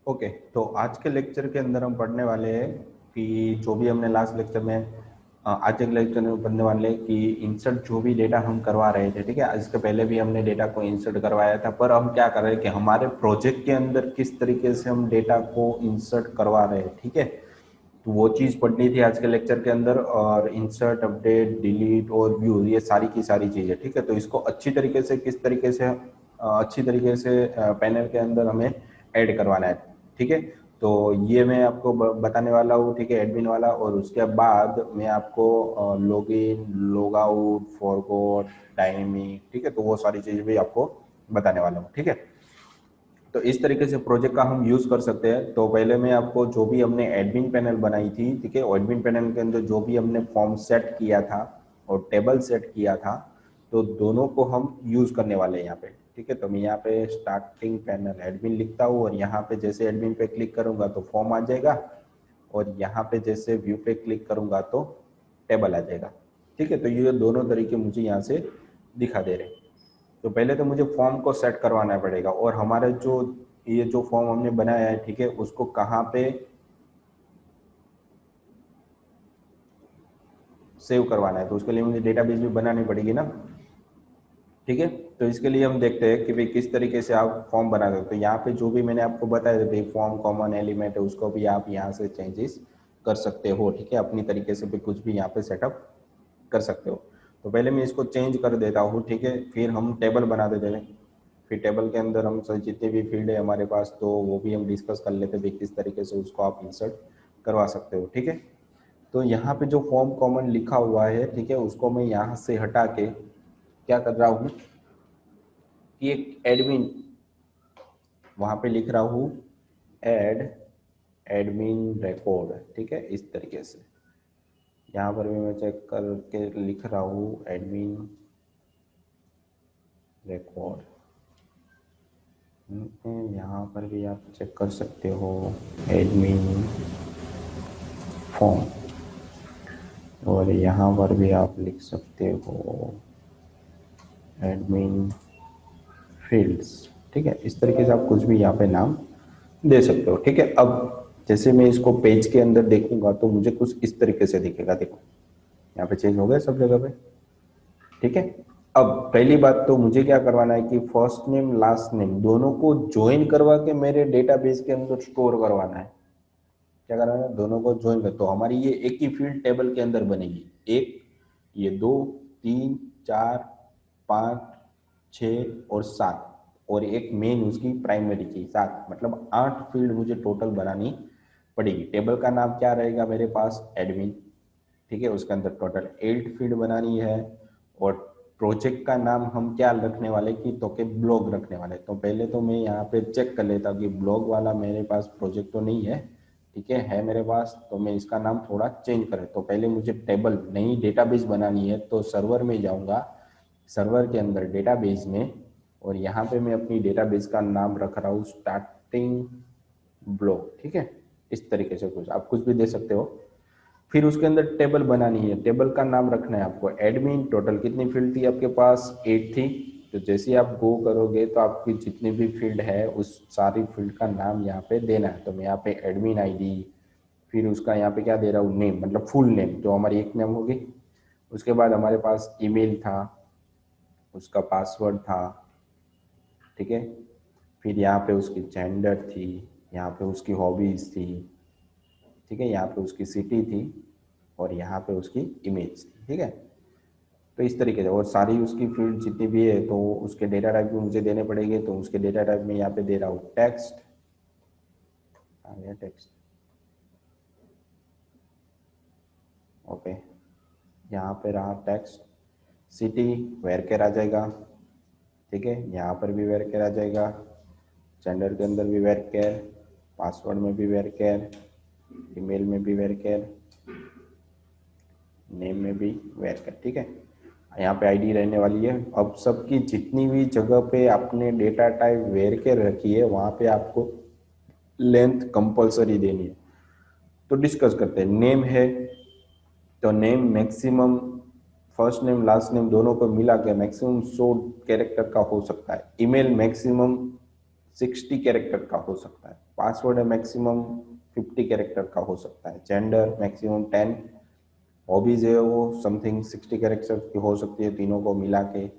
Okay, तो आज के लेक्चर के अंदर हम पढ़ने वाले हैं कि जो भी हमने लास्ट लेक्चर में आज के लेक्चर में पढ़ने वाले हैं कि इंसर्ट जो भी डेटा हम करवा रहे थे, ठीक है। इसके पहले भी हमने डेटा को इंसर्ट करवाया था, पर हम क्या कर रहे हैं कि हमारे प्रोजेक्ट के अंदर किस तरीके से हम डेटा को इंसर्ट करवा रहे हैं, ठीक है। तो वो चीज़ पढ़नी थी आज के लेक्चर के अंदर, और इंसर्ट, अपडेट, डिलीट और व्यू, ये सारी की सारी चीज़ें, ठीक है। तो इसको अच्छी तरीके से किस तरीके से अच्छी तरीके से पैनल के अंदर हमें ऐड करवाना है, ठीक है। तो ये मैं आपको बताने वाला हूँ, ठीक है, एडमिन वाला। और उसके बाद मैं आपको login, log out, forgot, dynamic, ठीक है, तो वो सारी चीज़ें भी आपको बताने वाला हूँ, ठीक है। तो इस तरीके से प्रोजेक्ट का हम यूज कर सकते हैं। तो पहले मैं आपको जो भी हमने एडमिन पैनल बनाई थी, ठीक है, एडमिन पैनल के अंदर जो भी हमने फॉर्म सेट किया था और टेबल सेट किया था, तो दोनों को हम यूज करने वाले हैं यहाँ पे, ठीक है। तो मैं यहाँ पे स्टार्टिंग पैनल एडमिन लिखता हूँ, और यहाँ पे जैसे एडमिन पे क्लिक करूंगा तो फॉर्म आ जाएगा, और यहाँ पे जैसे व्यू पे क्लिक करूंगा तो टेबल आ जाएगा, ठीक है। तो ये दोनों तरीके मुझे यहाँ से दिखा दे रहे हैं। तो पहले तो मुझे फॉर्म को सेट करवाना पड़ेगा, और हमारे जो ये जो फॉर्म हमने बनाया है, ठीक है, उसको कहाँ पे सेव करवाना है, तो उसके लिए मुझे डेटाबेस भी बनानी पड़ेगी ना, ठीक है। तो इसके लिए हम देखते हैं कि भाई किस तरीके से आप फॉर्म बना सकते हो। तो यहाँ पे जो भी मैंने आपको बताया था भाई, फॉर्म कॉमन एलिमेंट है, उसको भी आप यहाँ से चेंजेस कर सकते हो, ठीक है। अपनी तरीके से भी कुछ भी यहाँ पे सेटअप कर सकते हो। तो पहले मैं इसको चेंज कर देता हूँ, ठीक है, फिर हम टेबल बना देते हैं। फिर टेबल के अंदर हम सर जितने भी फील्ड है हमारे पास, तो वो भी हम डिस्कस कर लेते हैं किस तरीके से उसको आप इंसर्ट करवा सकते हो, ठीक है। तो यहाँ पे जो फॉर्म कॉमन लिखा हुआ है, ठीक है, उसको मैं यहाँ से हटा के क्या कर रहा हूँ कि एक एडमिन वहाँ पे लिख रहा हूँ, एड एडमिन रिकॉर्ड, ठीक है, इस तरीके से। यहाँ पर भी मैं चेक करके लिख रहा हूँ एडमिन रिकॉर्ड। यहाँ पर भी आप चेक कर सकते हो एडमिन फॉर्म, और यहाँ पर भी आप लिख सकते हो एडमिन फील्ड्स, ठीक है। इस तरीके से आप कुछ भी यहाँ पे नाम दे सकते हो, ठीक है। अब जैसे मैं इसको पेज के अंदर देखूंगा तो मुझे कुछ इस तरीके से दिखेगा, देखो यहाँ पे चेंज हो गया सब जगह पे, ठीक है। अब पहली बात तो मुझे क्या करवाना है कि फर्स्ट नेम लास्ट नेम दोनों को ज्वाइन करवा के मेरे डेटाबेस के अंदर स्टोर करवाना है। क्या करवाना है, दोनों को ज्वाइन कर, तो हमारी ये एक ही फील्ड टेबल के अंदर बनेगी। एक, ये दो, तीन, चार, पाँच, छ और सात, और एक मेन उसकी प्राइमरी की सात, मतलब 8 फील्ड मुझे टोटल बनानी पड़ेगी। टेबल का नाम क्या रहेगा मेरे पास, एडमिन, ठीक है। उसके अंदर टोटल 8 फील्ड बनानी है। और प्रोजेक्ट का नाम हम क्या रखने वाले कि तो के ब्लॉग रखने वाले। तो पहले तो मैं यहाँ पे चेक कर लेता हूँ कि ब्लॉग वाला मेरे पास प्रोजेक्ट तो नहीं है, ठीक है मेरे पास। तो मैं इसका नाम थोड़ा चेंज करें, तो पहले मुझे टेबल नई डेटाबेस बनानी है, तो सर्वर में जाऊँगा, सर्वर के अंदर डेटाबेस में, और यहाँ पे मैं अपनी डेटाबेस का नाम रख रहा हूँ स्टार्टिंग ब्लॉग, ठीक है। इस तरीके से कुछ आप कुछ भी दे सकते हो। फिर उसके अंदर टेबल बनानी है, टेबल का नाम रखना है आपको एडमिन। टोटल कितनी फील्ड थी आपके पास, 8 थी। तो जैसे ही आप गो करोगे तो आपकी जितनी भी फील्ड है उस सारी फील्ड का नाम यहाँ पे देना है। तो मैं यहाँ पे एडमिन आईडी, फिर उसका यहाँ पे क्या दे रहा हूँ, नेम, मतलब फुल नेम, जो हमारी एक नेम होगी। उसके बाद हमारे पास ईमेल था, उसका पासवर्ड था, ठीक है। फिर यहाँ पे उसकी जेंडर थी, यहाँ पे उसकी हॉबीज थी, ठीक है, यहाँ पे उसकी सिटी थी, और यहाँ पे उसकी इमेज थी, ठीक है। तो इस तरीके से, और सारी उसकी फील्ड जितनी भी है तो उसके डेटा टाइप भी मुझे देने पड़ेंगे। तो उसके डेटा टाइप में यहाँ पे दे रहा हूँ टेक्स्ट, आ गया टेक्स्ट, ओके, यहाँ पे रहा टेक्स्ट। सिटी वेर केयर आ जाएगा, ठीक है, यहाँ पर भी वेर केयर आ जाएगा, जेंडर के अंदर भी वेर केयर, पासवर्ड में भी वेर केयर, ईमेल में भी वेर केयर, नेम में भी वेर केयर, ठीक है। यहाँ पे आईडी रहने वाली है। अब सबकी जितनी भी जगह पे आपने डेटा टाइप वेर के रखी है वहाँ पे आपको लेंथ कंपलसरी देनी है। तो डिस्कस करते हैं। नेम है तो name maximum, first name last name दोनों को मिला के मैक्सिमम 100 कैरेक्टर का हो सकता है। ईमेल मैक्सिमम 60 कैरेक्टर का हो सकता है, पासवर्ड है मैक्सिमम 50 कैरेक्टर का हो सकता है, जेंडर मैक्सिमम 10, हॉबीज है वो समथिंग 60 कैरेक्टर की हो सकती है तीनों को मिला के।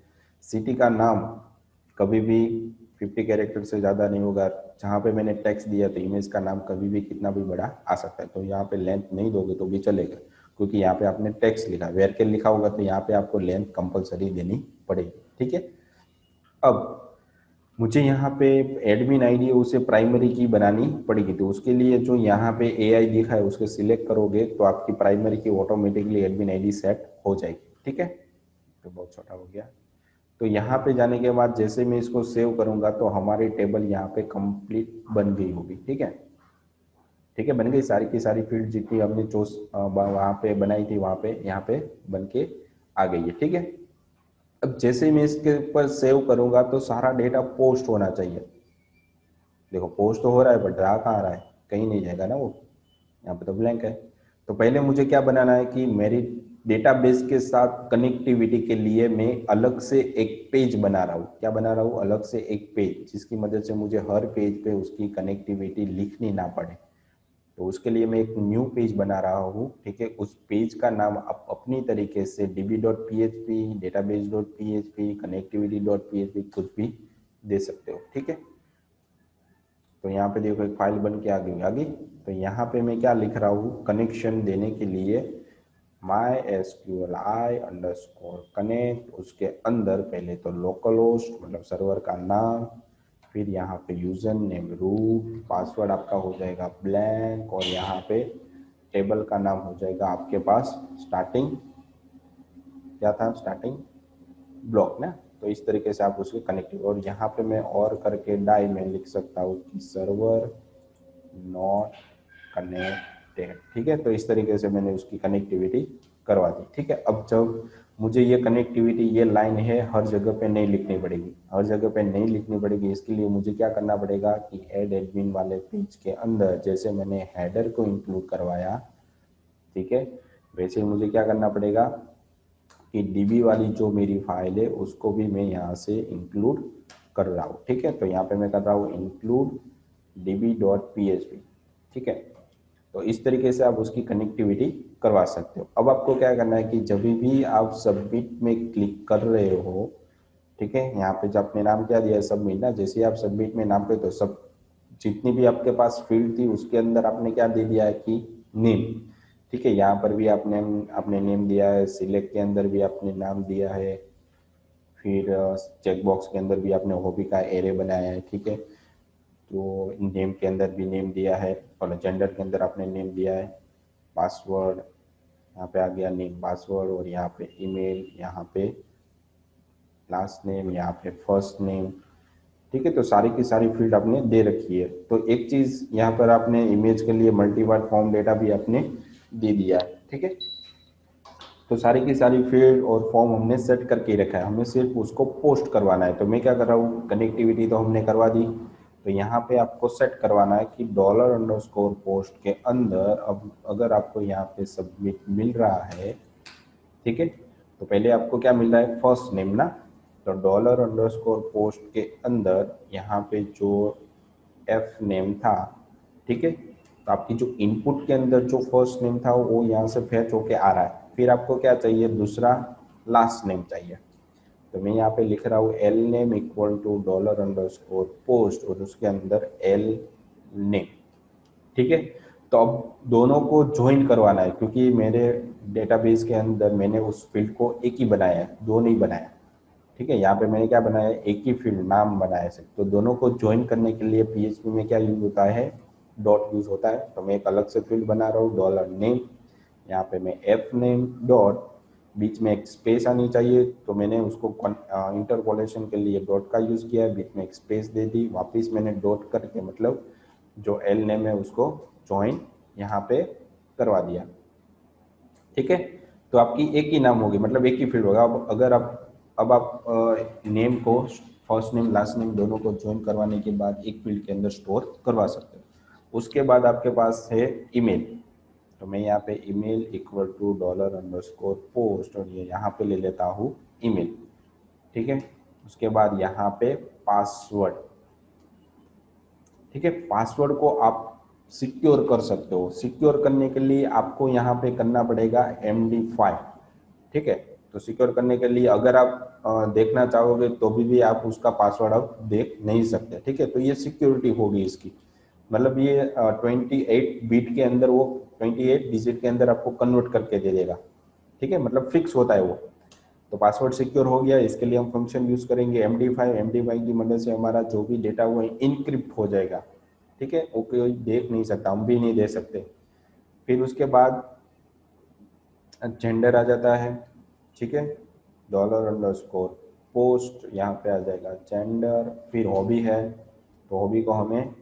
सिटी का नाम कभी भी 50 कैरेक्टर से ज़्यादा नहीं होगा। जहाँ पे मैंने टेक्स्ट दिया तो इमेज का नाम कभी भी कितना भी बड़ा आ सकता है, तो यहाँ पे लेंथ नहीं दोगे तो भी चलेगा, क्योंकि यहाँ पे आपने टेक्स्ट लिखा, वेर के लिखा होगा तो यहाँ पे आपको लेंथ कंपलसरी देनी पड़ेगी। ठीक है, अब मुझे यहाँ पे एडमिन आईडी उसे प्राइमरी की बनानी पड़ेगी, तो उसके लिए जो यहाँ पे एआई दिखा है उसको सिलेक्ट करोगे तो आपकी प्राइमरी की ऑटोमेटिकली एडमिन आईडी सेट हो जाएगी। ठीक है, तो बहुत छोटा हो गया। तो यहाँ पे जाने के बाद जैसे मैं इसको सेव करूंगा तो हमारी टेबल यहाँ पे कंप्लीट बन गई होगी। ठीक है, ठीक है, बन गई सारी की सारी फील्ड जितनी हमने चूज वहाँ पे बनाई थी वहाँ पे यहाँ पे बन के आ गई है। ठीक है, अब जैसे मैं इसके ऊपर सेव करूंगा तो सारा डेटा पोस्ट होना चाहिए। देखो पोस्ट तो हो रहा है बट रहा कहाँ रहा है, कहीं नहीं जाएगा ना वो, यहाँ पे तो ब्लैंक है। तो पहले मुझे क्या बनाना है कि मेरी डेटाबेस के साथ कनेक्टिविटी के लिए मैं अलग से एक पेज बना रहा हूँ। क्या बना रहा हूँ? अलग से एक पेज, जिसकी मदद से मुझे हर पेज पे उसकी कनेक्टिविटी लिखनी ना पड़े। तो उसके लिए मैं एक न्यू पेज बना रहा हूँ। ठीक है, उस पेज का नाम आप अपनी तरीके से db.php, database.php, connectivity.php कुछ भी दे सकते हो। ठीक है, तो यहाँ पे देखो एक फाइल बन के आ गई। तो यहाँ पे मैं क्या लिख रहा हूँ, कनेक्शन देने के लिए mysqli_connect, उसके अंदर पहले तो लोकल होस्ट मतलब सर्वर का नाम, फिर यहाँ पे यूजर नेम रूट, पासवर्ड आपका हो जाएगा ब्लैंक, और यहाँ पे टेबल का नाम हो जाएगा आपके पास स्टार्टिंग, क्या था स्टार्टिंग ब्लॉक ना। तो इस तरीके से आप उसके कनेक्टिव, और यहाँ पे मैं और करके डाई में लिख सकता हूँ कि सर्वर नॉट कनेक्टेड। ठीक है, तो इस तरीके से मैंने उसकी कनेक्टिविटी करवा दी। ठीक है, अब जब मुझे ये कनेक्टिविटी, ये लाइन है, हर जगह पे नहीं लिखनी पड़ेगी, हर जगह पे नहीं लिखनी पड़ेगी। इसके लिए मुझे क्या करना पड़ेगा कि ऐड एडमिन वाले पेज के अंदर जैसे मैंने हेडर को इंक्लूड करवाया, ठीक है, वैसे ही मुझे क्या करना पड़ेगा कि डीबी वाली जो मेरी फाइल है उसको भी मैं यहाँ से इंक्लूड कर रहा हूँ। ठीक है, तो यहाँ पे मैं कर रहा हूँ इंक्लूड db.php। ठीक है, तो इस तरीके से आप उसकी कनेक्टिविटी करवा सकते हो। अब आपको क्या करना है कि जब भी आप सबमिट में क्लिक कर रहे हो, ठीक है, यहाँ पे जब आपने नाम क्या दिया है सबमिट ना, जैसे ही आप सबमिट में नाम पे, तो सब जितनी भी आपके पास फील्ड थी उसके अंदर आपने क्या दे दिया है कि नेम। ठीक है, यहाँ पर भी आपने अपने नेम दिया है, सिलेक्ट के अंदर भी आपने नाम दिया है, फिर चेकबॉक्स के अंदर भी आपने हॉबी का एरे बनाया है। ठीक है, तो नेम के अंदर भी नेम दिया है, और जेंडर के अंदर आपने नेम दिया है, पासवर्ड यहाँ पे आ गया नेम पासवर्ड, और यहाँ पे ईमेल, यहाँ पे लास्ट नेम, यहाँ पे फर्स्ट नेम। ठीक है, तो सारी की सारी फील्ड आपने दे रखी है। तो एक चीज यहाँ पर आपने इमेज के लिए मल्टीवर्ड फॉर्म डेटा भी आपने दे दिया है। ठीक है, तो सारी की सारी फील्ड और फॉर्म हमने सेट करके रखा है, हमें सिर्फ उसको पोस्ट करवाना है। तो मैं क्या कर रहा हूँ, कनेक्टिविटी तो हमने करवा दी, तो यहाँ पे आपको सेट करवाना है कि $_ के अंदर, अब अगर आपको यहाँ पे सबमिट मिल रहा है, ठीक है, तो पहले आपको क्या मिल रहा है, फर्स्ट नेम ना, तो $_ के अंदर यहाँ पे जो एफ नेम था, ठीक है, तो आपकी जो इनपुट के अंदर जो फर्स्ट नेम था वो यहाँ से फैच होके आ रहा है। फिर आपको क्या चाहिए, दूसरा लास्ट नेम चाहिए। तो मैं यहाँ पे लिख रहा हूँ एल नेम इक्वल टू $_ और उसके अंदर एल नेम। ठीक है, तो अब दोनों को ज्वाइन करवाना है, क्योंकि मेरे डेटाबेस के अंदर मैंने उस फील्ड को एक ही बनाया है, दो नहीं बनाया। ठीक है, यहाँ पे मैंने क्या बनाया है, एक ही फील्ड नाम बनाया है। तो दोनों को ज्वाइन करने के लिए पीएचपी में क्या यूज होता है, डॉट यूज होता है। तो मैं एक अलग से फील्ड बना रहा हूँ $नेम, यहाँ पे मैं एफ नेम डॉट, बीच में एक स्पेस आनी चाहिए, तो मैंने उसको इंटरपोलेशन के लिए डॉट का यूज किया है, बीच में एक स्पेस दे दी, वापिस मैंने डॉट करके मतलब जो एल नेम है उसको ज्वाइन यहाँ पे करवा दिया। ठीक है, तो आपकी एक ही नाम होगी, मतलब एक ही फील्ड होगा। अब अगर आप नेम को, फर्स्ट नेम लास्ट नेम दोनों को ज्वाइन करवाने के बाद एक फील्ड के अंदर स्टोर करवा सकते हो। उसके बाद आपके पास है ईमेल, तो मैं यहाँ पे ईमेल इक्वल टू $_ और ये यहाँ पे ले लेता हूँ ईमेल। ठीक है, उसके बाद यहाँ पे पासवर्ड, ठीक है। पासवर्ड को आप सिक्योर कर सकते हो। सिक्योर करने के लिए आपको यहाँ पे करना पड़ेगा MD5। ठीक है। तो सिक्योर करने के लिए अगर आप देखना चाहोगे तो भी आप उसका पासवर्ड अब देख नहीं सकते। ठीक है। तो ये सिक्योरिटी होगी इसकी, मतलब ये 28 बिट के अंदर, वो 28 डिजिट के अंदर आपको कन्वर्ट करके दे देगा। ठीक है, मतलब फिक्स होता है वो। तो पासवर्ड सिक्योर हो गया। इसके लिए हम फंक्शन यूज करेंगे MD5। MD5 की मदद से हमारा जो भी डेटा हुआ है इनक्रिप्ट हो जाएगा। ठीक है, वो कोई देख नहीं सकता, हम भी नहीं दे सकते। फिर उसके बाद जेंडर आ जाता है। ठीक है, $_ पोस्ट यहाँ पे आ जाएगा जेंडर। फिर हॉबी है, तो हॉबी को हमें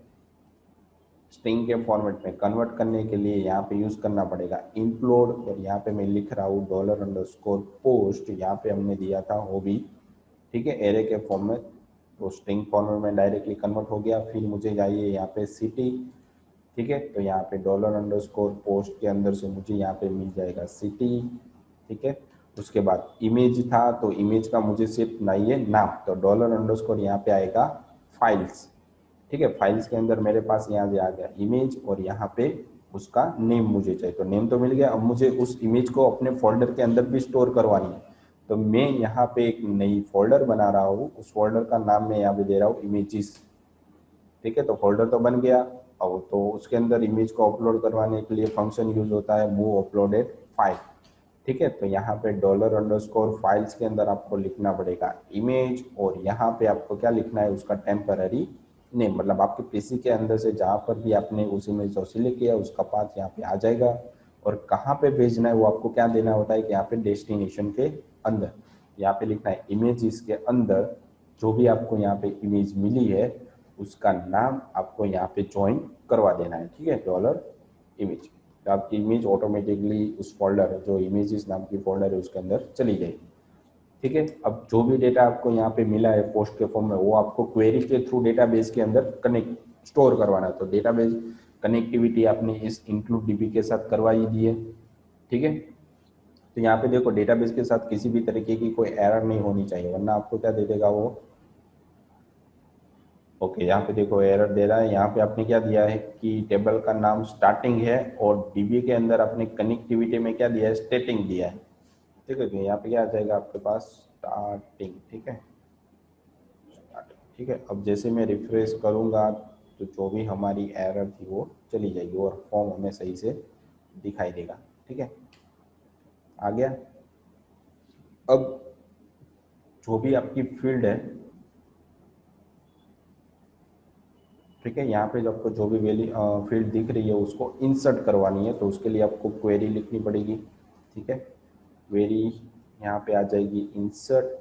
स्ट्रिंग के फॉर्मेट में कन्वर्ट करने के लिए यहाँ पे यूज करना पड़ेगा इंक्लूड। और यहाँ पे मैं लिख रहा हूँ $_ पोस्ट, यहाँ पे हमने दिया था हॉबी। ठीक है, एरे के फॉर्म में, तो स्ट्रिंग फॉर्मेट में डायरेक्टली कन्वर्ट हो गया। फिर मुझे चाहिए यहाँ पे सिटी। ठीक है, तो यहाँ पे $_ पोस्ट के अंदर से मुझे यहाँ पे मिल जाएगा सिटी। ठीक है, उसके बाद इमेज था, तो इमेज का मुझे सिर्फ चाहिए नाम, तो $_ यहाँ पे आएगा फाइल्स। ठीक है, फाइल्स के अंदर मेरे पास यहाँ पे आ गया इमेज, और यहाँ पे उसका नेम मुझे चाहिए, तो नेम तो मिल गया। अब मुझे उस इमेज को अपने फोल्डर के अंदर भी स्टोर करवानी है, तो मैं यहाँ पे एक नई फोल्डर बना रहा हूँ। उस फोल्डर का नाम मैं यहाँ पे दे रहा हूँ इमेजेस। ठीक है, तो फोल्डर तो बन गया। अब तो उसके अंदर इमेज को अपलोड करवाने के लिए फंक्शन यूज होता है मूव अपलोडेड फाइल। ठीक है, तो यहाँ पे $_ फाइल्स के अंदर आपको लिखना पड़ेगा इमेज, और यहाँ पे आपको क्या लिखना है, उसका टेम्पररी नेम, मतलब आपके पीसी के अंदर से जहाँ पर भी आपने उस इमेज को सिलेक्ट किया उसका पाथ यहाँ पे आ जाएगा। और कहाँ पे भेजना है वो आपको क्या देना होता है कि यहाँ पे डेस्टिनेशन के अंदर यहाँ पे लिखना है इमेज। इसके अंदर जो भी आपको यहाँ पे इमेज मिली है उसका नाम आपको यहाँ पे ज्वाइन करवा देना है। ठीक है, $इमेज, तो आपकी इमेज ऑटोमेटिकली उस फोल्डर, जो इमेजेस नाम की फोल्डर है उसके अंदर चली जाएगी। ठीक है, अब जो भी डेटा आपको यहाँ पे मिला है पोस्ट के फॉर्म में, वो आपको क्वेरी के थ्रू डेटाबेस के अंदर कनेक्ट स्टोर करवाना है। तो डेटाबेस कनेक्टिविटी आपने इस इंक्लूड डीबी के साथ करवा ही दी है। ठीक है, तो यहाँ पे देखो डेटाबेस के साथ किसी भी तरीके की कोई एरर नहीं होनी चाहिए, वरना आपको क्या दे देगा वो। ओके, यहाँ पे देखो एरर दे रहा है। यहाँ पे आपने क्या दिया है कि टेबल का नाम स्टार्टिंग है, और डीबी के अंदर आपने कनेक्टिविटी में क्या दिया है, स्टेटिंग दिया है। ठीक है, तो यहाँ पे क्या आ जाएगा आपके पास, स्टार्टिंग। ठीक है, ठीक है। अब जैसे मैं रिफ्रेश करूँगा तो जो भी हमारी एरर थी वो चली जाएगी, और फॉर्म हमें सही से दिखाई देगा। ठीक है, आ गया। अब जो भी आपकी फील्ड है, ठीक है, यहाँ पे जो आपको जो भी वैल्यू फील्ड दिख रही है उसको इंसर्ट करवानी है, तो उसके लिए आपको क्वेरी लिखनी पड़ेगी। ठीक है, क्वेरी यहाँ पे आ जाएगी इंसर्ट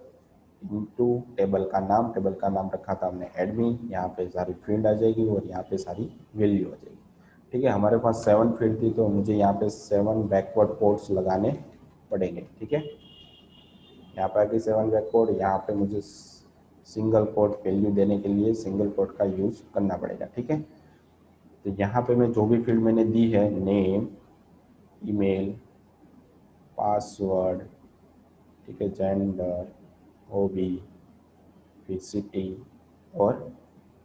इनटू टेबल का नाम। टेबल का नाम रखा था हमने एडमिन। यहाँ पे सारी फील्ड आ जाएगी और यहाँ पे सारी वैल्यू आ जाएगी। ठीक है, हमारे पास 7 फील्ड थी, तो मुझे यहाँ पे 7 बैकवर्ड कोड्स लगाने पड़ेंगे। ठीक है, यहाँ पे आगे 7 बैकवर्ड, यहाँ पे मुझे सिंगल कोड वैल्यू देने के लिए सिंगल कोड का यूज करना पड़ेगा। ठीक है, तो यहाँ पे मैं जो भी फील्ड मैंने दी है, नेम, ईमेल, पासवर्ड, ठीक है, जेंडर, हॉबी, फिर सिटी और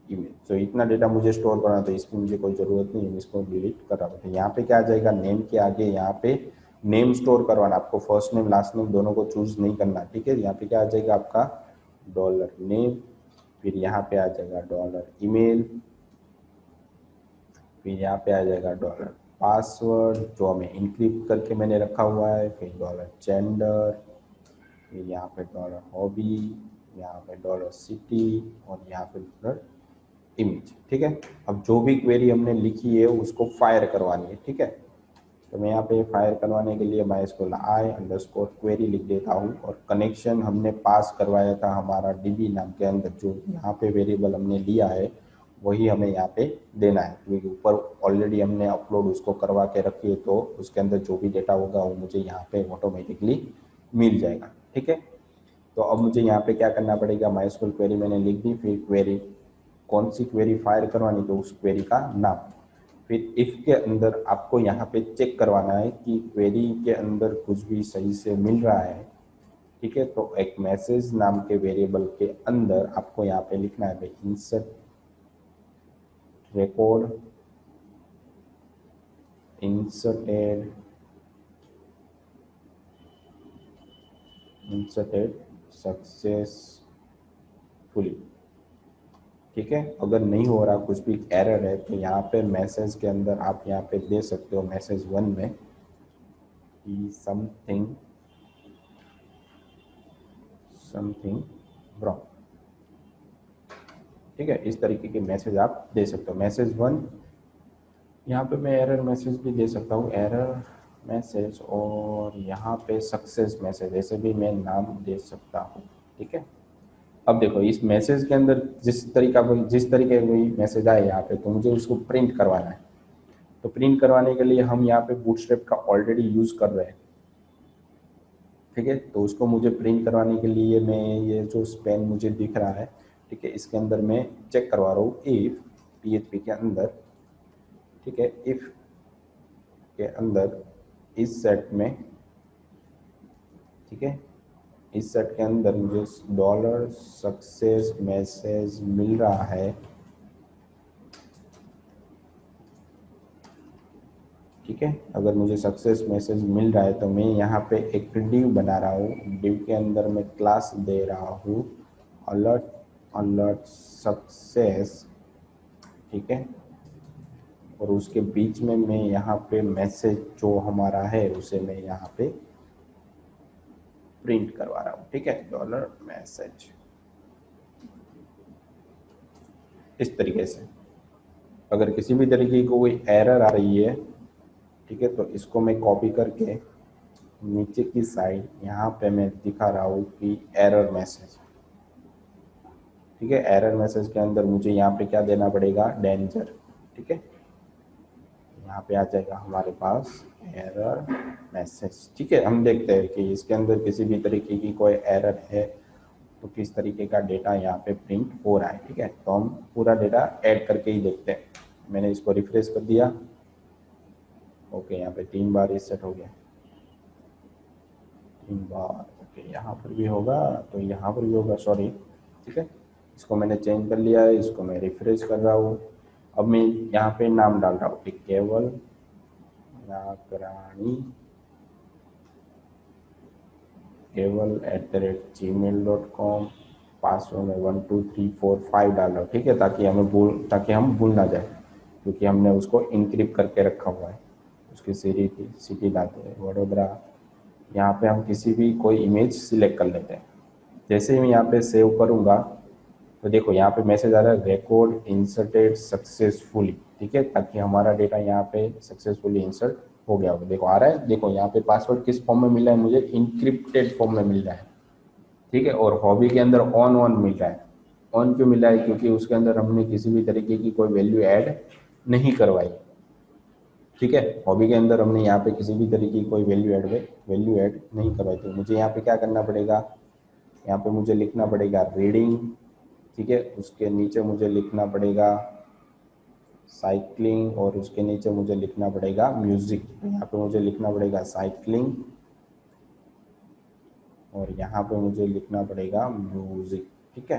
ईमेल, तो इतना डेटा मुझे स्टोर करना था, इसकी मुझे कोई ज़रूरत नहीं है, इसको डिलीट कर रहा था। यहाँ पे क्या आ जाएगा, नेम के आगे यहाँ पे नेम स्टोर करवाना, आपको फर्स्ट नेम लास्ट नेम दोनों को चूज नहीं करना। ठीक है, यहाँ पे क्या आ जाएगा आपका $नेम, फिर यहाँ पे आ जाएगा $ईमेल, फिर यहाँ पे आ जाएगा $पासवर्ड जो हमें इनक्रिप्ट करके मैंने रखा हुआ है, फिर $जेंडर, फिर यहाँ पे $हॉबी, यहाँ पे $सिटी, और यहाँ पे $इमेज। ठीक है, अब जो भी क्वेरी हमने लिखी है उसको फायर करवानी है। ठीक है, तो मैं यहाँ पे फायर करवाने के लिए mysqli_query लिख देता हूँ, और कनेक्शन हमने पास करवाया था हमारा डीबी नाम के अंदर, जो यहाँ पे वेरिएबल हमने लिया है वही हमें यहाँ पे देना है, क्योंकि ऊपर ऑलरेडी हमने अपलोड उसको करवा के रखी है, तो उसके अंदर जो भी डेटा होगा वो मुझे यहाँ पे ऑटोमेटिकली मिल जाएगा। ठीक है, तो अब मुझे यहाँ पे क्या करना पड़ेगा, MySQL क्वेरी मैंने लिख दी, फिर क्वेरी कौन सी क्वेरी फायर करवानी, तो उस क्वेरी का नाम। फिर इफ के अंदर आपको यहाँ पे चेक करवाना है कि क्वेरी के अंदर कुछ भी सही से मिल रहा है। ठीक है, तो एक मैसेज नाम के वेरिएबल के अंदर आपको यहाँ पे लिखना है इंसर्ट record inserted सक्सेसफुली। ठीक है, अगर नहीं हो रहा, कुछ भी एरर है, तो यहाँ पे मैसेज के अंदर आप यहाँ पे दे सकते हो मैसेज 1 में कि समथिंग रॉन्ग। ठीक है, इस तरीके के मैसेज आप दे सकते हो। मैसेज 1, यहाँ पे मैं एरर मैसेज भी दे सकता हूँ, एरर मैसेज, और यहाँ पे सक्सेस मैसेज, ऐसे भी मैं नाम दे सकता हूँ। ठीक है, अब देखो इस मैसेज के अंदर जिस तरीके कोई मैसेज आए यहाँ पे, तो मुझे उसको प्रिंट करवाना है। तो प्रिंट करवाने के लिए हम यहाँ पे बूटस्ट्रैप का ऑलरेडी यूज कर रहे हैं। ठीक है, तो उसको मुझे प्रिंट करवाने के लिए मैं ये जो स्पेन मुझे दिख रहा है, ठीक है, इसके अंदर मैं चेक करवा रहा हूँ इफ PHP के अंदर। ठीक है, इफ के अंदर इस सेट में, ठीक है, इस सेट के अंदर मुझे डॉलर सक्सेस मैसेज मिल रहा है। ठीक है, अगर मुझे सक्सेस मैसेज मिल रहा है तो मैं यहाँ पे एक डिव बना रहा हूँ। डिव के अंदर मैं क्लास दे रहा हूँ अलर्ट सक्सेस। ठीक है, और उसके बीच में मैं यहाँ पे मैसेज जो हमारा है उसे मैं यहाँ पे प्रिंट करवा रहा हूँ। ठीक है, डॉलर मैसेज, इस तरीके से। अगर किसी भी तरीके की कोई एरर आ रही है, ठीक है, तो इसको मैं कॉपी करके नीचे की साइड यहाँ पे मैं दिखा रहा हूँ कि एरर मैसेज। ठीक है, एरर मैसेज के अंदर मुझे यहाँ पे क्या देना पड़ेगा, डेंजर। ठीक है, यहाँ पे आ जाएगा हमारे पास एरर मैसेज। ठीक है, हम देखते हैं कि इसके अंदर किसी भी तरीके की कोई एरर है तो किस तरीके का डेटा यहाँ पे प्रिंट हो रहा है। ठीक है, तो हम पूरा डेटा ऐड करके ही देखते हैं। मैंने इसको रिफ्रेश कर दिया। ओके, यहाँ पे 3 बार रीसेट हो गया, 3 बार। ओके, यहाँ पर भी होगा तो यहाँ पर भी होगा, सॉरी। ठीक है, इसको मैंने चेंज कर लिया है, इसको मैं रिफ्रेश कर रहा हूँ। अब मैं यहाँ पे नाम डाल रहा हूँ कि केवल नागरानी @gmail.com, पासवर्ड में 1 2 3 4 5 डाल रहा हूँ। ठीक है, ताकि हम भूल ना जाए, क्योंकि हमने उसको इनक्रिप्ट करके रखा हुआ है। उसकी सिटी डालते हैं वडोदरा। यहाँ पे हम किसी भी कोई इमेज सिलेक्ट कर लेते हैं। जैसे ही मैं यहाँ पे सेव करूँगा तो देखो यहाँ पे मैसेज आ रहा है रिकॉर्ड इंसर्टेड सक्सेसफुली। ठीक है, ताकि हमारा डेटा यहाँ पे सक्सेसफुली इंसर्ट हो गया होगा। देखो आ रहा है, देखो यहाँ पे पासवर्ड किस फॉर्म में मिल रहा है, मुझे इंक्रिप्टेड फॉर्म में मिल रहा है। ठीक है, और हॉबी के अंदर ऑन मिल रहा है। ऑन क्यों मिला है, क्योंकि उसके अंदर हमने किसी भी तरीके की कोई वैल्यू ऐड नहीं करवाई। ठीक है, हॉबी के अंदर हमने यहाँ पे किसी भी तरीके की कोई वैल्यू ऐड नहीं करवाई। तो मुझे यहाँ पे क्या करना पड़ेगा, यहाँ पे मुझे लिखना पड़ेगा रीडिंग। ठीक है, उसके नीचे मुझे लिखना पड़ेगा साइकिलिंग, और उसके नीचे मुझे लिखना पड़ेगा म्यूजिक। यहाँ पे मुझे लिखना पड़ेगा साइकिलिंग, और यहाँ पे मुझे लिखना पड़ेगा म्यूजिक। ठीक है,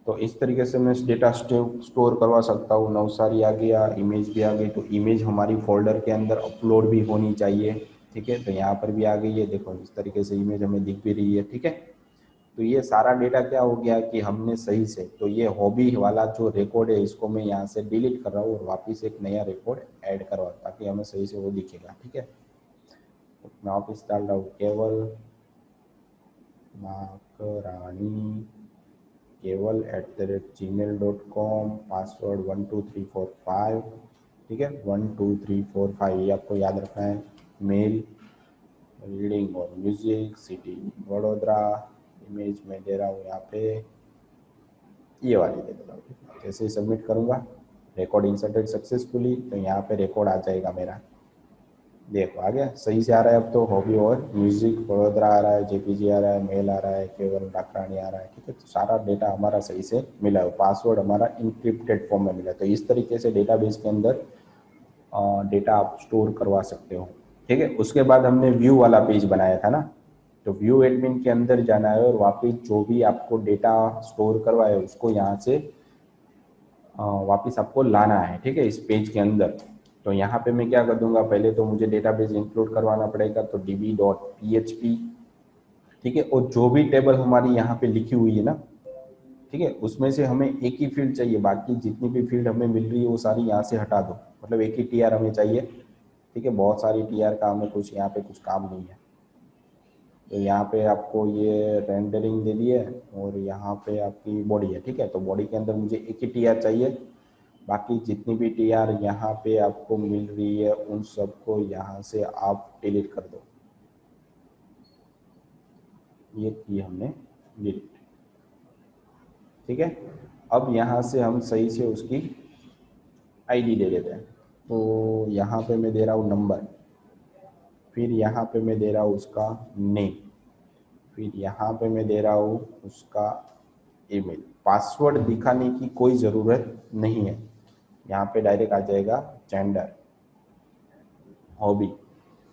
तो इस तरीके से मैं डेटा स्टोर करवा सकता हूँ। नवसारी आ गया, इमेज भी आ गई, तो इमेज हमारी फोल्डर के अंदर अपलोड भी होनी चाहिए। ठीक है, तो यहाँ पर भी आ गई है, देखो इस तरीके से इमेज हमें दिख भी रही है। ठीक है, तो ये सारा डेटा क्या हो गया कि हमने सही से, तो ये हॉबी वाला जो रिकॉर्ड है इसको मैं यहाँ से डिलीट कर रहा हूँ और वापस एक नया रिकॉर्ड ऐड करवा, ताकि हमें सही से वो दिखेगा। ठीक है, तो मैं वापस डाल रहा हूँ केवल नागरानी @gmail.com, पासवर्ड 1 2 3 4 5। ठीक है, 1 2 3 4 5 ये आपको याद रखना है। मेल, रीडिंग और म्यूजिक, सिटी वडोदरा। इमेज में दे रहा हूँ यहाँ पे ये वाली दे देता हूँ। जैसे ही सबमिट करूँगा रिकॉर्ड इंसर्टेड सक्सेसफुली, तो यहाँ पे रिकॉर्ड आ जाएगा मेरा। देखो आ गया, सही से आ रहा है अब तो। हॉबी और म्यूजिक वडोदरा आ रहा है, JPG आ रहा है, मेल आ रहा है, केवल नागरानी आ रहा है। ठीक है, तो सारा डेटा हमारा सही से मिला है। पासवर्ड हमारा इंक्रिप्टेड फॉर्म में मिला है। तो इस तरीके से डेटाबेस के अंदर डेटा आप स्टोर करवा सकते हो। ठीक है, उसके बाद हमने व्यू वाला पेज बनाया था ना, तो व्यू एडमिन के अंदर जाना है और वापस जो भी आपको डेटा स्टोर करवाए उसको यहाँ से वापस आपको लाना है, ठीक है, इस पेज के अंदर। तो यहाँ पे मैं क्या कर दूंगा, पहले तो मुझे डेटाबेस इंक्लूड करवाना पड़ेगा, तो db.php, ठीक है, और जो भी टेबल हमारी यहाँ पे लिखी हुई है ना, ठीक है, उसमें से हमें एक ही फील्ड चाहिए, बाकी जितनी भी फील्ड हमें मिल रही है वो सारी यहाँ से हटा दो, मतलब एक ही टीआर हमें चाहिए, ठीक है, बहुत सारी टीआर का हमें कुछ यहाँ पे कुछ काम नहीं है। तो यहाँ पे आपको ये रेंडरिंग दे दी है और यहाँ पे आपकी बॉडी है, ठीक है, तो बॉडी के अंदर मुझे एक ही टीआर चाहिए, बाकी जितनी भी टीआर यहाँ पे आपको मिल रही है उन सबको यहाँ से आप डिलीट कर दो। ये की हमने डिलीट, ठीक है। अब यहाँ से हम सही से उसकी आईडी दे देते हैं। तो यहाँ पे मैं दे रहा हूँ नंबर, फिर यहाँ पे मैं दे रहा हूँ उसका नेम, फिर यहाँ पे मैं दे रहा हूँ उसका ईमेल। पासवर्ड दिखाने की कोई ज़रूरत नहीं है, यहाँ पे डायरेक्ट आ जाएगा जेंडर, हॉबी,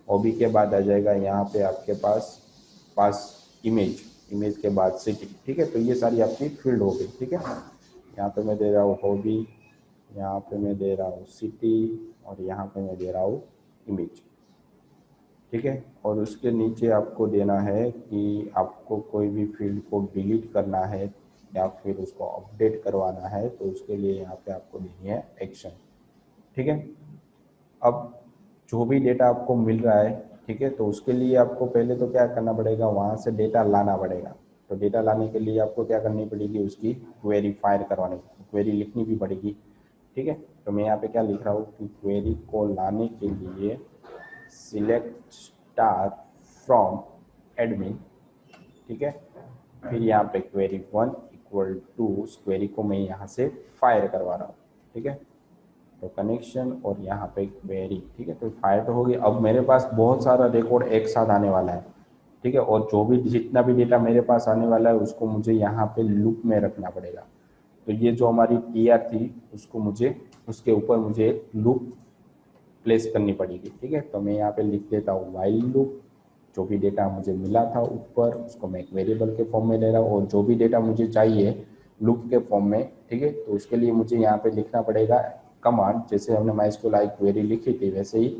हॉबी के बाद आ जाएगा यहाँ पे आपके पास पास इमेज, इमेज के बाद सिटी, ठीक है। तो ये सारी आपकी फील्ड हो गई, ठीक है। यहाँ पे मैं दे रहा हूँ हॉबी, यहाँ पे मैं दे रहा हूँ सिटी, और यहाँ पे मैं दे रहा हूँ इमेज, ठीक है। और उसके नीचे आपको देना है कि आपको कोई भी फील्ड को डिलीट करना है या फिर उसको अपडेट करवाना है, तो उसके लिए यहाँ पे आपको देनी है एक्शन, ठीक है। अब जो भी डेटा आपको मिल रहा है, ठीक है, तो उसके लिए आपको पहले तो क्या करना पड़ेगा, वहाँ से डेटा लाना पड़ेगा। तो डेटा लाने के लिए आपको क्या करनी पड़ेगी, उसकी क्वेरी फायर करवाने की, क्वेरी लिखनी भी पड़ेगी, ठीक है। तो मैं यहाँ पे क्या लिख रहा हूँ कि क्वेरी को लाने के लिए सिलेक्ट स्टार फ्रॉम एडमिन, ठीक है। फिर यहाँ पे क्वेरी 1 इक्वल टू, उस क्वेरी को मैं यहाँ से फायर करवा रहा हूँ, ठीक है। तो कनेक्शन और यहाँ पे क्वेरी, ठीक है, तो फायर तो होगी। अब मेरे पास बहुत सारा रिकॉर्ड एक साथ आने वाला है, ठीक है, और जो भी जितना भी डेटा मेरे पास आने वाला है उसको मुझे यहाँ पे लूप में रखना पड़ेगा। तो ये जो हमारी टीआर थी उसको मुझे उसके ऊपर मुझे एक लूप प्लेस करनी पड़ेगी, ठीक है। तो मैं यहाँ पे लिख देता हूँ वाइल लूप, जो भी डेटा मुझे मिला था ऊपर उसको मैं एक वेरिएबल के फॉर्म में ले रहा हूँ, और जो भी डेटा मुझे चाहिए लूप के फॉर्म में, ठीक है, तो उसके लिए मुझे यहाँ पे लिखना पड़ेगा कमांड, जैसे हमने माइस्क्यूल आई क्वेरी लिखी थी वैसे ही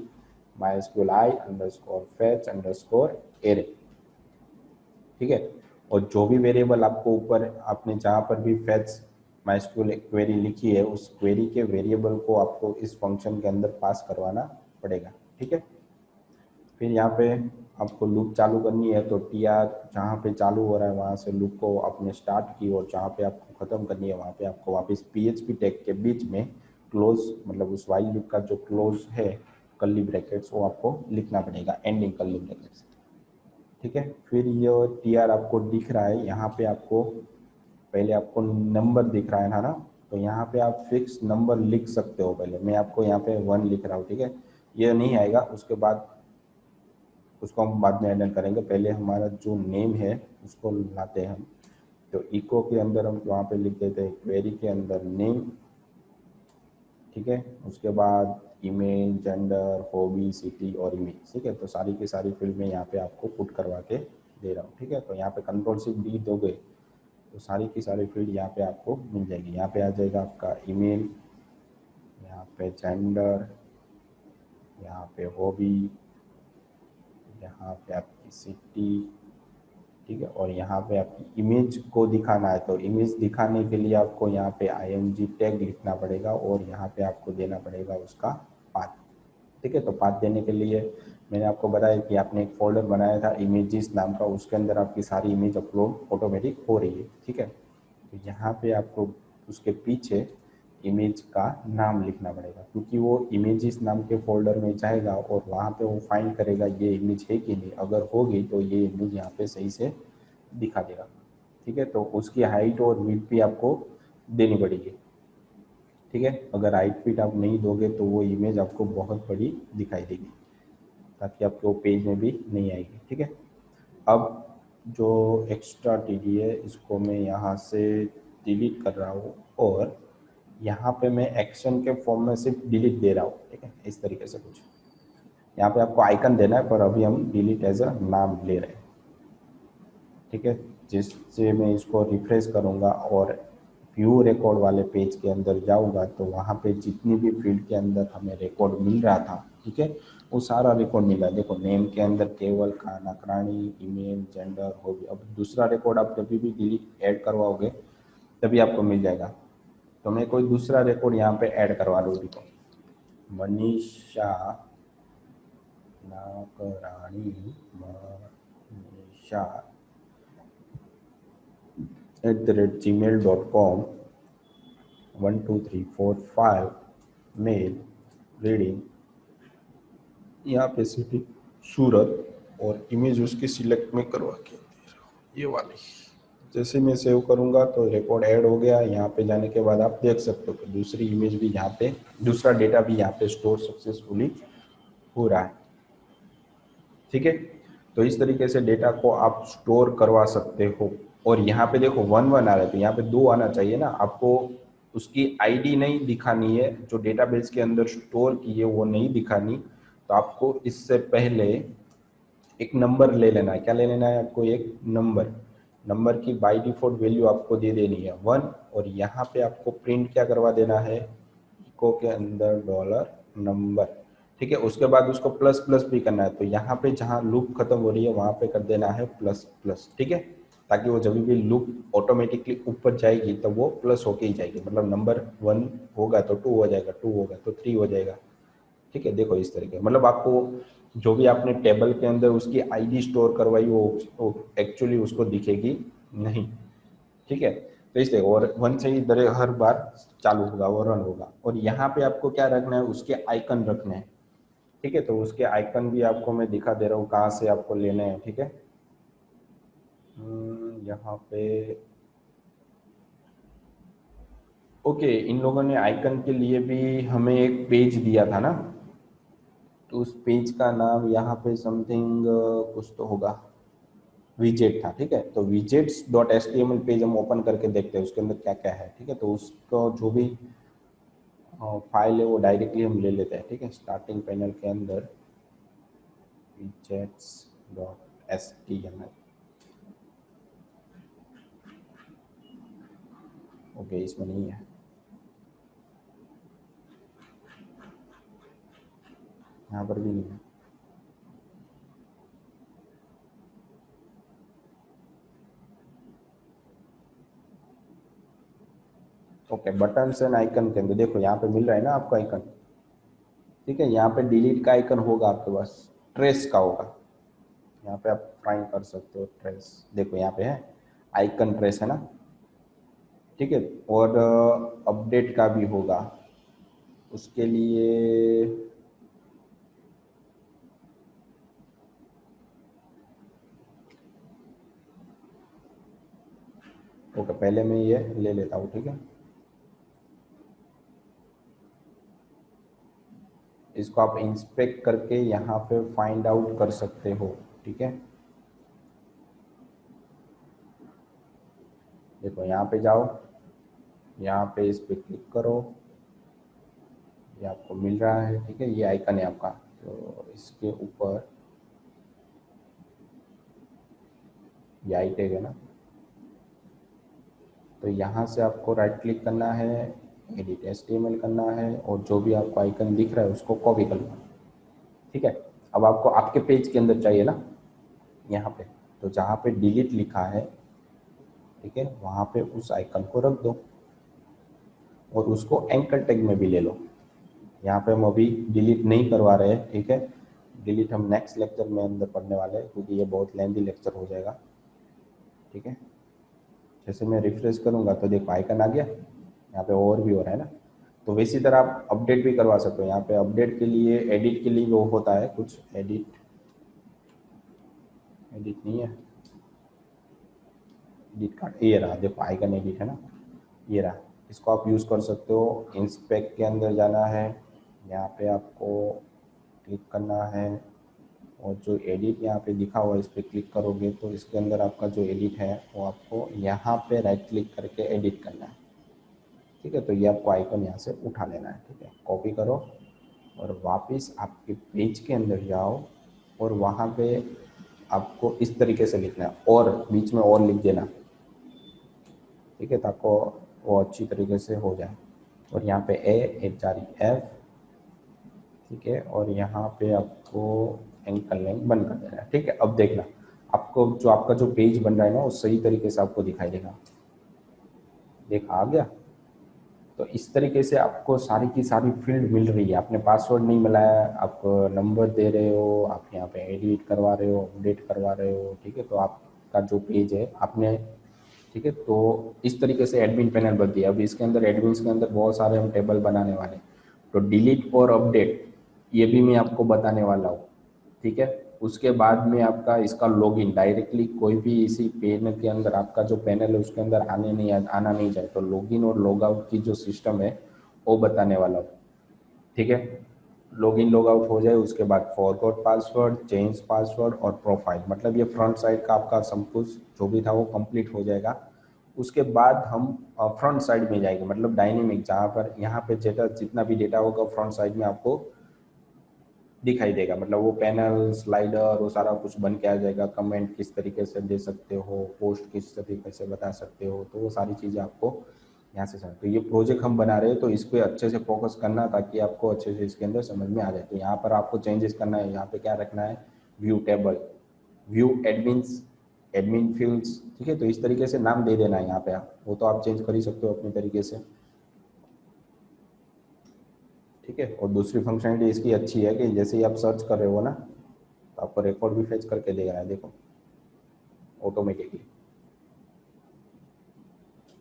MySQL i underscore fetch underscore array, ठीक है। और जो भी वेरिएबल आपको ऊपर आपने जहाँ पर भी फेच माइस्क्यूल क्वेरी लिखी है उस क्वेरी के वेरिएबल को आपको इस फंक्शन के अंदर पास करवाना पड़ेगा, ठीक है। फिर यहाँ पे आपको लूप चालू करनी है, तो टी आर जहाँ पे चालू हो रहा है वहाँ से लूप को आपने स्टार्ट की, और जहाँ पे आपको ख़त्म करनी है वहाँ पे आपको वापस PHP टैग के बीच में क्लोज, मतलब उस वाइल लूप का जो क्लोज है कर्ली ब्रैकेट्स वो आपको लिखना पड़ेगा, एंडिंग कर्ली ब्रैकेट्स, ठीक है। फिर ये टी आर आपको दिख रहा है यहाँ पे, आपको पहले आपको नंबर दिख रहा है ना, तो यहाँ पे आप फिक्स नंबर लिख सकते हो। पहले मैं आपको यहाँ पे 1 लिख रहा हूँ, ठीक है, ये नहीं आएगा, उसके बाद उसको हम बाद में हैंडल करेंगे। पहले हमारा जो नेम है उसको लाते हैं हम, तो इको के अंदर हम वहाँ पे लिख देते हैं क्वेरी के अंदर नेम, ठीक है। उसके बाद ईमेल, जेंडर, हॉबी, सिटी और इमेज, ठीक है। तो सारी की सारी फील्ड में यहाँ पे आपको पुट करवा के दे रहा हूँ, ठीक है। तो यहाँ पे Ctrl+C+D दोगे तो सारी की सारी फील्ड यहाँ पे आपको मिल जाएगी। यहाँ पे आ जाएगा आपका ईमेल, यहाँ पे जेंडर, यहाँ पे हॉबी, यहाँ पे आपकी सिटी, ठीक है, और यहाँ पे आपकी इमेज को दिखाना है, तो इमेज दिखाने के लिए आपको यहाँ पे img टैग लिखना पड़ेगा, और यहाँ पे आपको देना पड़ेगा उसका पाथ, ठीक है। तो पाथ देने के लिए मैंने आपको बताया कि आपने एक फोल्डर बनाया था इमेजेस नाम का, उसके अंदर आपकी सारी इमेज अपलोड ऑटोमेटिक हो रही है, ठीक है। तो यहाँ पे आपको उसके पीछे इमेज का नाम लिखना पड़ेगा, क्योंकि वो इमेजेस नाम के फोल्डर में जाएगा और वहाँ पे वो फाइंड करेगा ये इमेज है कि नहीं, अगर होगी तो ये इमेज यहाँ पे सही से दिखा देगा, ठीक है। तो उसकी हाइट और विड्थ भी आपको देनी पड़ेगी, ठीक है। अगर हाइट विड्थ आप नहीं दोगे तो वो इमेज आपको बहुत बड़ी दिखाई देगी, ताकि आपके वो पेज में भी नहीं आएगी, ठीक है। अब जो एक्स्ट्रा टीडी है इसको मैं यहाँ से डिलीट कर रहा हूँ, और यहाँ पे मैं एक्शन के फॉर्म में सिर्फ डिलीट दे रहा हूँ, ठीक है, इस तरीके से कुछ। यहाँ पे आपको आइकन देना है, पर अभी हम डिलीट एज अ नाम ले रहे हैं, ठीक है। जिससे मैं इसको रिफ्रेश करूँगा और व्यू रिकॉर्ड वाले पेज के अंदर जाऊंगा तो वहाँ पे जितनी भी फील्ड के अंदर हमें रिकॉर्ड मिल रहा था, ठीक है, वो सारा रिकॉर्ड मिला। देखो नेम के अंदर केवल खाना करानी, ईमेल, जेंडर, हॉबी। अब दूसरा रिकॉर्ड आप जब भी डिलीट ऐड करवाओगे तभी आपको मिल जाएगा। तो मैं कोई दूसरा रिकॉर्ड यहाँ पे ऐड करवा लूँ। देखो Manisha Nakrani, Manisha @gmail.com 1 2 3 4 5 mail reading, यहाँ पे सिटी सूरत और इमेज उसकी सिलेक्ट में करवा के ये वाली। जैसे मैं सेव करूँगा तो रिकॉर्ड ऐड हो गया। यहाँ पे जाने के बाद आप देख सकते हो कि दूसरी इमेज भी यहाँ पे, दूसरा डेटा भी यहाँ पे स्टोर सक्सेसफुली हो रहा है, ठीक है। तो इस तरीके से डेटा को आप स्टोर करवा सकते हो। और यहाँ पे देखो 1 1 आ रहा है तो यहाँ पे 2 आना चाहिए ना। आपको उसकी आईडी नहीं दिखानी है, जो डेटाबेस के अंदर स्टोर की है वो नहीं दिखानी। तो आपको इससे पहले एक नंबर ले लेना है। क्या ले लेना है आपको? एक नंबर। नंबर की बाय डिफॉल्ट वैल्यू आपको दे देनी है 1। और यहाँ पे आपको प्रिंट क्या करवा देना है? इको के अंदर $नंबर, ठीक है। उसके बाद उसको प्लस प्लस भी करना है। तो यहाँ पे जहाँ लूप खत्म हो रही है वहाँ पे कर देना है प्लस प्लस, ठीक है। ताकि वो जब भी लूप ऑटोमेटिकली ऊपर जाएगी तब वो प्लस होके ही जाएगी। मतलब नंबर 1 होगा तो 2 हो जाएगा, 2 होगा तो 3 हो जाएगा, ठीक है। देखो इस तरीके, मतलब आपको जो भी आपने टेबल के अंदर उसकी आईडी स्टोर करवाई वो एक्चुअली उसको दिखेगी नहीं, ठीक है। तो इस तरह और 1 से ही हर बार चालू होगा वो रन होगा। और यहाँ पे आपको क्या रखना है? उसके आइकन रखने हैं, ठीक है। तो उसके आइकन भी आपको मैं दिखा दे रहा हूँ कहाँ से आपको लेने हैं, ठीक है। यहाँ पे ओके, इन लोगों ने आइकन के लिए भी हमें एक पेज दिया था ना, तो उस पेज का नाम यहाँ पे समथिंग कुछ तो होगा, विजेट था, ठीक है। तो widgets.html पेज हम ओपन करके देखते हैं उसके अंदर क्या क्या है, ठीक है। तो उसको जो भी फाइल है वो डायरेक्टली हम ले लेते हैं, ठीक है। स्टार्टिंग पैनल के अंदर widgets.html, ओके, इसमें नहीं है, यहाँ पर भी नहीं है। ओके, बटन्स एंड आइकन के अंदर देखो यहाँ पे मिल रहा है ना आपको आइकन, ठीक है। यहाँ पे डिलीट का आइकन होगा आपके पास, ट्रेस का होगा। यहाँ पे आप फाइंड कर सकते हो ट्रेस, देखो यहाँ पे है आइकन ट्रेस है ना, ठीक है। और अपडेट का भी होगा, उसके लिए ओके, पहले मैं ये ले लेता हूँ, ठीक है। इसको आप इंस्पेक्ट करके यहाँ पे फाइंड आउट कर सकते हो, ठीक है। देखो यहाँ पे जाओ, यहाँ पे इस पे क्लिक करो, ये आपको मिल रहा है, ठीक है। ये आइकन है आपका, तो इसके ऊपर ये आई टैग है ना, तो यहाँ से आपको राइट क्लिक करना है, एडिट HTML करना है और जो भी आपको आइकन दिख रहा है उसको कॉपी करना है, ठीक है। अब आपको आपके पेज के अंदर चाहिए ना यहाँ पे, तो जहाँ पे डिलीट लिखा है, ठीक है, वहाँ पे उस आइकन को रख दो और उसको एंकर टैग में भी ले लो। यहाँ पे हम अभी डिलीट नहीं करवा रहे हैं, ठीक है। डिलीट हम नेक्स्ट लेक्चर में अंदर पढ़ने वाले हैं क्योंकि ये बहुत लेंथी लेक्चर हो जाएगा, ठीक है। जैसे मैं रिफ्रेश करूँगा तो देखो आइकन आ गया, यहाँ पे और भी हो रहा है ना। तो वैसी तरह आप अपडेट भी करवा सकते हो। यहाँ पे अपडेट के लिए, एडिट के लिए वो होता है कुछ, एडिट नहीं है, एडिट कार्ड ये रहा, देखो आइकन एडिट है ना, ये रहा। इसको आप यूज़ कर सकते हो। इंस्पेक्ट के अंदर जाना है, यहाँ पे आपको क्लिक करना है और जो एडिट यहाँ पे दिखा हुआ है इस पर क्लिक करोगे तो इसके अंदर आपका जो एडिट है वो आपको यहाँ पे राइट क्लिक करके एडिट करना है, ठीक है। तो ये आपको आइकन यहाँ से उठा लेना है, ठीक है। कॉपी करो और वापस आपके पेज के अंदर जाओ और वहाँ पे आपको इस तरीके से लिखना है और बीच में और लिख देना, ठीक है। तो आपको वो अच्छी तरीके से हो जाए। और यहाँ पे A H R E F, ठीक है, और यहाँ पे आपको एंकल लेंथ बंद कर देना है, ठीक है। अब देखना आपको जो आपका जो पेज बन रहा है ना वो सही तरीके से आपको दिखाई देगा। देखा आ गया। तो इस तरीके से आपको सारी की सारी फील्ड मिल रही है। आपने पासवर्ड नहीं मिलाया, आप नंबर दे रहे हो, आप यहाँ पे एडिट करवा रहे हो, अपडेट करवा रहे हो, ठीक है। तो आपका जो पेज है आपने, ठीक है, तो इस तरीके से एडमिन पैनल बन दिया। अब इसके अंदर एडमिन्स के अंदर बहुत सारे हम टेबल बनाने वाले हैं। तो डिलीट और अपडेट ये भी मैं आपको बताने वाला हूँ, ठीक है। उसके बाद में आपका इसका लॉगिन डायरेक्टली कोई भी इसी पैनल के अंदर आपका जो पैनल है उसके अंदर आना नहीं जाए, तो लॉगिन और लॉग आउट की जो सिस्टम है वो बताने वाला हूँ, ठीक है। लॉगिन लॉग आउट हो जाए उसके बाद फॉरगॉट पासवर्ड, चेंज पासवर्ड और प्रोफाइल, मतलब ये फ्रंट साइड का आपका सब कुछ जो भी था वो कंप्लीट हो जाएगा। उसके बाद हम फ्रंट साइड में जाएंगे, मतलब डायनेमिक, जहाँ पर यहाँ पे डेटा जितना भी डेटा होगा फ्रंट साइड में आपको दिखाई देगा। मतलब वो पैनल स्लाइडर वो सारा कुछ बन के आ जाएगा। कमेंट किस तरीके से दे सकते हो, पोस्ट किस तरीके से बता सकते हो, तो वो सारी चीज़ें आपको यहाँ से समझ। तो ये प्रोजेक्ट हम बना रहे हैं तो इस पर अच्छे से फोकस करना ताकि आपको अच्छे से इसके अंदर समझ में आ जाए। तो यहाँ पर आपको चेंजेस करना है। यहाँ पे क्या रखना है, view table, view admins, admin fields, ठीक है। तो इस तरीके से नाम दे देना है यहाँ पे आप, वो तो आप चेंज कर ही सकते हो अपने तरीके से, ठीक है। और दूसरी फंक्शनलिटी इसकी अच्छी है कि जैसे ही आप सर्च कर रहे हो ना तो आपको रिकॉर्ड भी फेच करके देगा है, देखो ऑटोमेटिकली,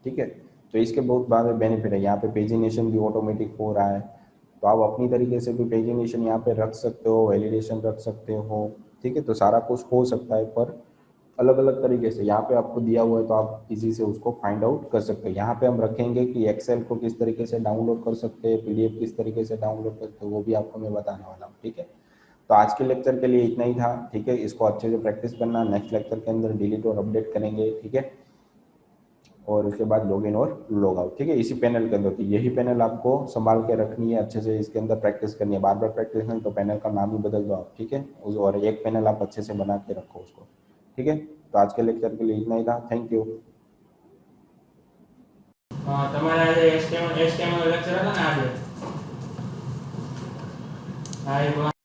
ठीक है। तो इसके बहुत बाद बेनिफिट है। यहाँ पे पेजिनेशन भी ऑटोमेटिक हो रहा है, तो आप अपनी तरीके से भी पेजिनेशन यहाँ पे रख सकते हो, वैलिडेशन रख सकते हो, ठीक है। तो सारा कुछ हो सकता है, पर अलग अलग तरीके से यहाँ पे आपको दिया हुआ है तो आप इजी से उसको फाइंड आउट कर सकते हो। यहाँ पे हम रखेंगे कि एक्सेल को किस तरीके से डाउनलोड कर सकते हैं, पीडीएफ किस तरीके से डाउनलोड कर सकते हो, वो भी आपको मैं बताने वाला हूँ, ठीक है। तो आज के लेक्चर के लिए इतना ही था, ठीक है। इसको अच्छे से प्रैक्टिस करना, नेक्स्ट लेक्चर के अंदर डिलीट और अपडेट करेंगे, ठीक है। और उसके बाद लॉग इन और लॉग आउट, ठीक है, इसी पैनल के अंदर। तो यही पैनल आपको संभाल के रखनी है, अच्छे से इसके अंदर प्रैक्टिस करनी है, बार बार प्रैक्टिस करनी। तो पैनल का नाम ही बदल दो आप, ठीक है, उस और एक पैनल आप अच्छे से बना के रखो उसको, ठीक है। तो आज के लेक्चर के लिए इतना ही था, थैंक यू। તમારે આજે HTML લેક્ચર હતો ને આજે? હા એ